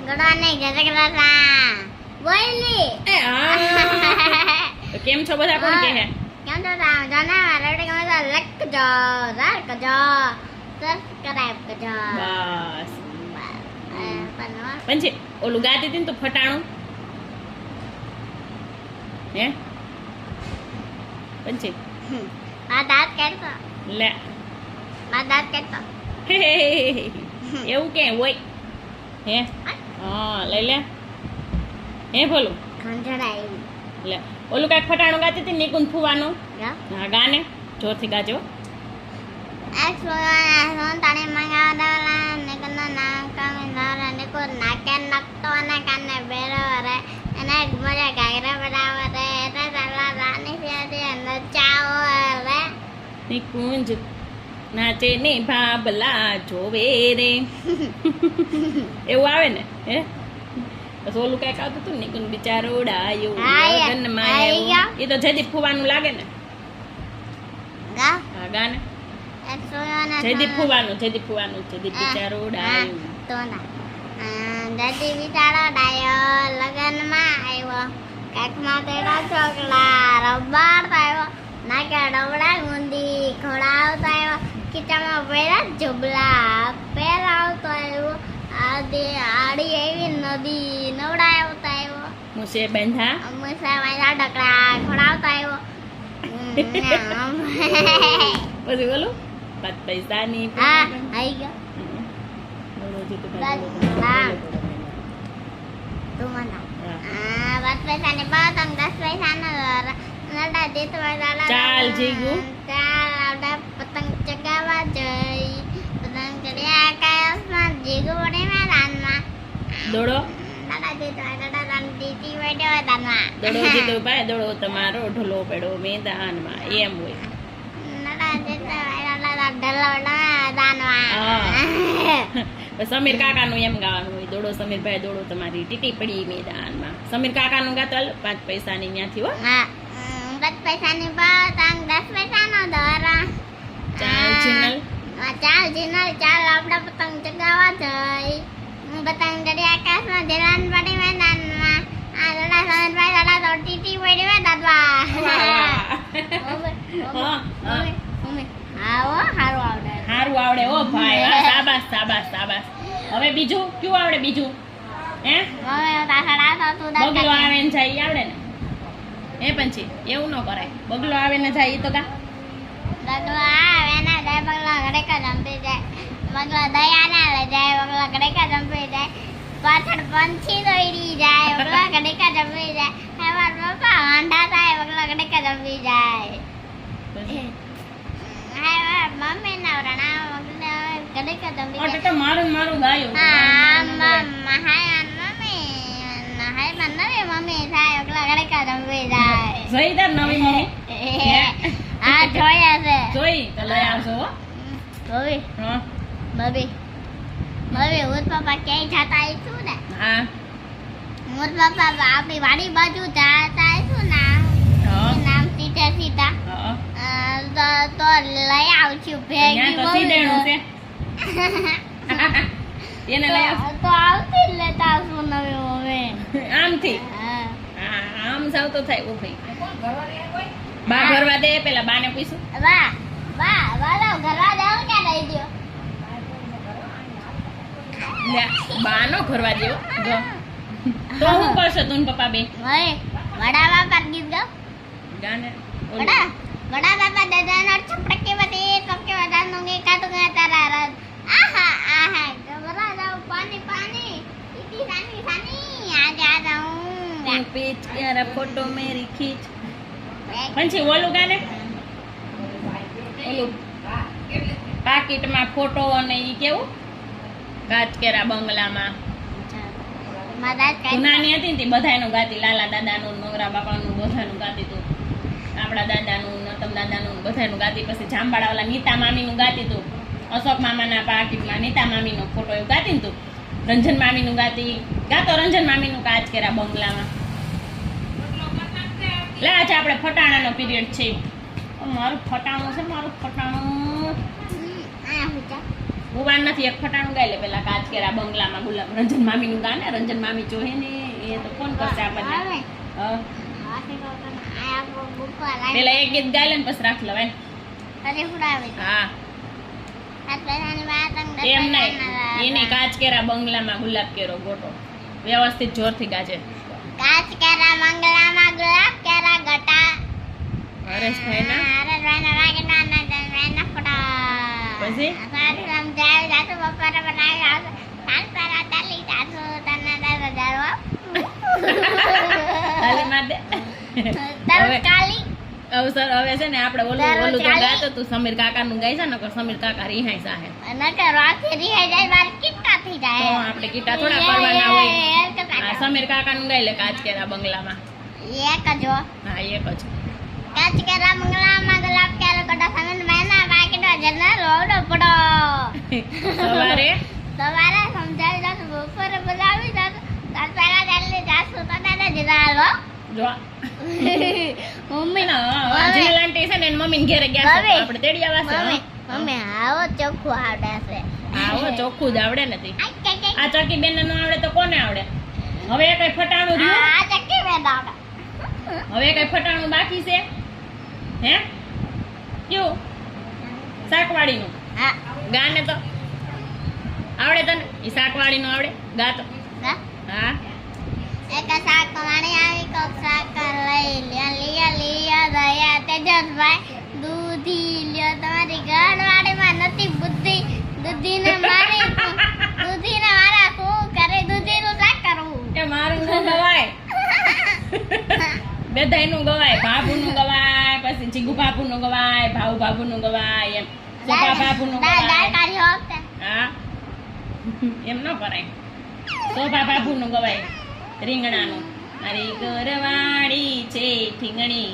ગોડાને ગજગરા બોલી એ હા તો કેમ છો બધા કોણ કહે હે કેમ તો જાના મારે ગમે તો લખજો રાખજો સબસ્ક્રાઇબ કરજો બસ પણ પછી ઓલું ગાતી હતી ને તો ફટાણું હે પછી આ દાંત કાઢતો લે આ દાંત કાઢતો હે, હે, હે, હે. એવું કે હોય હે હા લઈ લે હે ભોલું ખંજડાઈ લે ઓલું કાંઈક ફટાણું ગાતી હતી નિકુંજ ફૂવાનું યા હા ગાને જોરથી ગાજો તાણે મંગાવડાવલા ને કના ના કામે નારા ને કો નાકે નકતો અને કાને બેરો રે અને મજા ગાગરા બનાવે રે એટલે તાલા રાની ફિયાદે નચાવો રે નિકુંજ નાચે ને ભાબલા જોવે રે એવું આવે ને હે બસ ઓલું કાંઈક આવતું હતું ને નિકુંજ બિચારો ડાયો લગનમાં આવ્યો. એ તો જયદીપ ફૂવાનું લાગે ને ગા હા ગાને એકસોના જયદીપ ફૂવાનું જયદીપ બિચારો ડાયો તો ના દાદી બિચારો ડાયો લગનમાં આવ્યો કાકમાં તેરા ચોકલા રબાર આવ્યો નાકે ડબડા ગુંદી ખોડાવતો આવ્યો ખીચામાં પહેલા જબલા પહેરાવતો આવ્યો આડી આવી નદી નવડાવતો આવ્યો મુસે બંધા મુસા વાળા ડકડા ખોડાવતો આવ્યો પછી બોલું 5 પૈસાની હા આવી ગયો બોલો જી તો હા. તું મના હા. 10 પૈસાની પતંગ 10 પૈસાનો નડા દેતવા ચાલ જીગુ ચાલ આવડા પતંગ ચગાવવા જઈ પતંગ ચડ્યા આકાશમાં જીગુ વડે મેદાનમાં દોડો નડા દેતવા નડા રામ દીતી વડે મેદાનમાં દોડો જીતો ભાઈ દોડો તમારો ઢોલો પડો મેદાનમાં એમ હોય નડા દેતવા નડા ઢલો મેદાનમાં હા સમીર કાકાનું એમ ગાવાનું હોય દોડો સમીરભાઈ દોડો તમારી ટીટી પડી મેદાનમાં સમીર કાકાનું ગાતો 5 પૈસાની ત્યાંથી હો હા 10 પૈસાની પતંગ 10 પૈસાનો દોરા ચાલ ચિનલ ચાલ જીનલ ચાલ આપડા પતંગ ચગાવવા જઈ પતંગ ચડી આકાશમાં ધીરાન પડી મેદાનમાં આ દડા સનભાઈ દડા તો ટીટી પડી મેદાનમાં આવો હારું આવડે સારું આવડે ઓ ભાઈ હા, શાબાશ શાબાશ શાબાશ હવે બીજું કયું આવડે બીજું હે હવે તાસડા તો તું બગલો આવે ને જાય ઈ આવડે ને હે પંછી એવું ન કરાય બગલો આવે ને જાય ઈ તો ગા બગલો આવે ના જાય બગલો ઘડેકા જંપી જાય બગલો દયા ના લે જાય બગલો ઘડેકા જંપી જાય પાછળ પંછી દોડી જાય બગલો ઘડેકા જંપી જાય હવે પપ્પા વાંઢા થાય બગલો ઘડેકા જંપી જાય પછી હવે મમ્મી ના રણા બગલો ઘડેકા જંપી જાય તો મારું ને મારું ગાયું હાય મમ્મી હાય નવી મમ્મી થાય બગલો ઘડેકા જંપી જાય જોઈદાર નવી મમ્મી હા જોયા છે જોઈ તો લઈ આવશો હો જોઈ હા બબી બબી હું પપ્પા ક્યાંય જતા આવીશું ને હા હું પપ્પા આપણી વાડી બાજુ જતા આવીશું ને હા નામ સીધા સીધા હા તો લઈ આવશું ભેગી ત્યાં તો સીધેણું છે એને લઈ આવ તો આવતી જ લેતા આવશું નવી મમ્મી આમથી હા હા આમ સાવ તો થાય ઓ ભાઈ બા ભરવા દે પેલા બાને પૂછું વાહ વાહ વાહ ઘરવા જાવ ક્યાં લઈ દો લે બાનો ભરવા દેવો જો તો હું કરશો તું ને પપ્પા બે ભાઈ વડા બાપા ગીત ગાઓ ગાને बड़ा बड़ा बाबा दादा छपड़ के बदे पक्के बता दूंगी काटूंगा तारा रात आहा आहा घबरा जाओ पानी पानी इतनी रानी रानी आ जा जाऊं પીચ યાર ફોટો મેરી ખીચ પછી ઓલું ગાને ઓલું પાકીટમાં ફોટો અને ઈ કેવું કાચકેરા બંગલામાં મદદ તું નાની હતી ને તે બધાયનું ગાતી લાલા દાદાનું નોરા બાપાનું બધાનું ગાતી તું આપણા દાદાનું નતમ દાદાનું બધાનું ગાતી પછી જામવાળાવાળા નીતા મામીનું ગાતી તું અશોક મામાના પાકીટમાં નીતા મામીનો ફોટો એવું ગાતી ને તું રંજન મામીનું ગાતી ગાતો રંજન મામીનું કાચકેરા બંગલામાં લે આજે આપણે ફટાણાનો પીરિયડ છે મારું ફટાણું છે મારું ફટાણું આ હુજા ઉવાન નથી એક ફટાણું ગાઈ લે પેલા કાચ કેરા બંગલામાં ગુલાબ રંજન મામીનું ગાને રંજન મામી જોહે ને એ તો કોણ કરશે આપણને આવે. હા. આખી તો તને આ આપણો બુકવા લાગે. પેલા એક ગીત ગાઈ લે ને પછી રાખ લેવાય અરે હુડાવે. હા આ પેલાની વાત અંગ એમ નહીં એની કાચ કેરા બંગલામાં ગુલાબ કેરો ગોટો વ્યવસ્થિત જોરથી ગાજે કાચ કેરા મંગલામાં ગુલાબ કેરા ગટા. હરેશભાઈ ના અરે રાના વાગના ના રાના ફટા. પછી? સારી સમજાય જાતો બપોરે બનાવી આવશે. કાલ પેલા ચાલી જાતો તને દાદા જાળવા. તાલી માર દે તારું હવે કાલી. અવસર હવે છે ને આપણે ઓલું તારું ઓલું તો ચાલી? ગાતો તું સમીર કાકાનું ગાય છે ને નકર સમીર કાકા રિહાઈ જાહે નકર વાથી રિહાઈ જાય બાર કિટ્ટા થઈ તો જાય. આપણે કીટા થોડા કરવાના હોય આ સમીર કાકાનું ગાઈ લે કાચ કેરા બંગલામાં એક જો હા એક જ કાચ કેરા મંગલામાં ગુલાબ કેરા ગટા સામે મેના વાગનો જને રોડો પડો. સવારે સવારે સમજાવી જાતો બપોરે બોલાવી જાતો કાલ પેલા ચાલી જાતો તને જીરાલો. જો મમ્મી અંજલી આંટી છે ને એની મમ્મીને ઘેરે ગયા છે મમ્મી. આપણે તેડી આવા મમ્મી છે મમ્મી આવો ચોખ્ખું આવડે છે. આવો ચોખ્ખું જ આવડે નથી આ કે આ ચકી બેન નો આવડે તો કોને આવડે હવે કઈ ફટાણું રહ્યું આ ચક્કી મેં આવડે. હવે કઈ ફટાણું બાકી છે હે કેવું શાકવાડીનું હા ગાને તો આવડે તને ઈ શાકવાડીનું આવડે ગા તો હા હા એક શાક વાણી આવી કોક શાક લઈ લ્યા દયા તેજસભાઈ દૂધી લ્યો તમારી ગણવાડીમાં નથી બુદ્ધિ દૂધીને મારી દૂધીને મારા શું કરે દૂધીનું શાક કરવું. એ મારું નું ગવાય બેધાઈનું ગવાય ભાભુનું ગવાય પછી જીગુ ભાભુનું ગવાય ભાઉ ભાભુનું ગવાય એમ સોપા ભાભુનું દાળ ગવાય કાઢી હોતે. હા એમ ન કરાય સોપા ભાભુનું ગવાય રીંગણાનું મારી ઘરવાળી છે ઠીંગણી